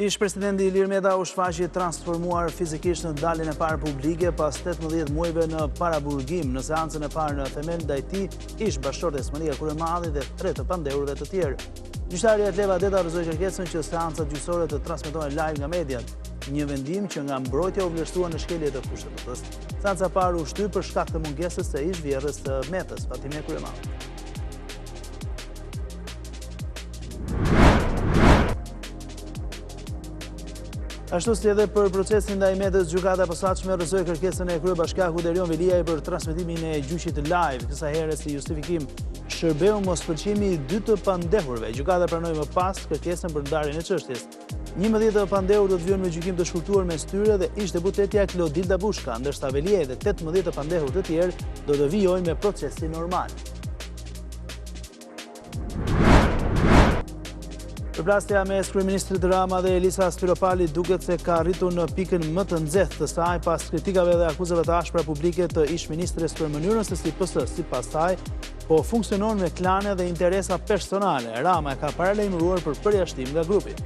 Ish-presidenti Ilir Meta u shfaqi transformuar fizikisht në daljen e parë publike pas 18 muajve në paraburgim në seancën e parë në themel ndaj tij ish bashkëshortes Maria Kuremali dhe 3 të pandehurve të tjerë. Gjyqtarja Etleva Deta rrëzoi kërkesën që seancat gjyqësore të transmetohen live nga mediat, një vendim që nga mbrojtja u vlerësua në shkelje të kushtëtës. Seanca e parë u shtyp për shkak të mungesës së ish vjerrës të Metës, Fatime Kuremali. Ashtu si edhe për procesin ndaj Metës, gjykata e posaçme rrëzoi kërkesën e kryebashkiakut Erion Veliaj për transmetimin e gjyqit live, kësaj here si justifikim shërbeu mospëlqimi i 2 të pandehurve. Gjykata pranoi më pas kërkesën për ndarjen e çështjes. 11 të pandehur do të vijnë me gjykim të shkurtuar mes tyre dhe ish deputetja Klodilda Bushka, ndërsa Veliaj dhe 18 të pandehur të tjerë do të vijojnë me procesin normal. Përplasja mes kryeministrit Rama dhe Elisa Spiropali duket se ka arritur në pikën më të nxehtë të saj pas kritikave dhe akuzave të ashpra publike të ish-ministres për mënyrën se si PS, sipas saj, po funksionon me klane dhe interesa personale. Rama e ka paralajmëruar për përjashtim nga grupi.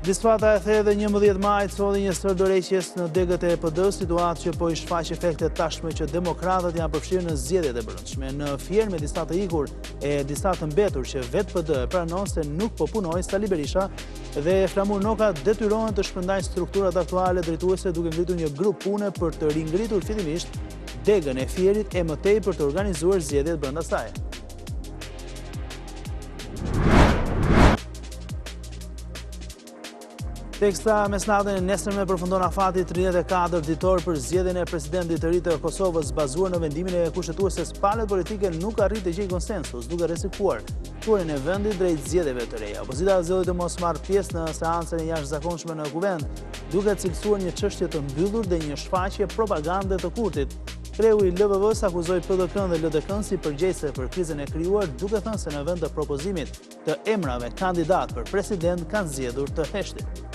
Disfata e the dhe 11 majt solli një sër dorëheqjes në degët e PD-s, situatë që po i shfaq efekte tashmë që demokratët janë përfshirë në zgjedhjet e brendshme. Në fjerë me disa të ikur e disa të mbetur që vetë PD e pranon se nuk po punojnë, Sali Berisha dhe Flamur Noka detyrohen të shpërndajnë strukturat aktuale drejtuese duke ngritur një grup pune për të ringritur fillimisht degën e fjerit e mëtej për të organizuar zgjedhjet brenda saj. Teksta mesnatën e nesërme përfundon afati 34 ditor për zgjedhjen e presidentit të ri të Kosovës, bazuar në vendimin e kushtetueses. Palët politike nuk arrit të gjejë konsensus, duke rrezikuar turën e vendit drejt zgjedhjeve të reja. Opozita zgjodhi të mos marrë pjesë në seancën e jashtëzakonshme në kuvent, duke cilësuar një çështje të mbyllur dhe një shfaqje propagande të kurtit. Kreu i LVV-s akuzoi PDK-n dhe LDK-n si përgjegjëse për krizën e krijuar, duke thënë se në vend të propozimit të emrave kandidat për president kanë zgjedhur të heshtin.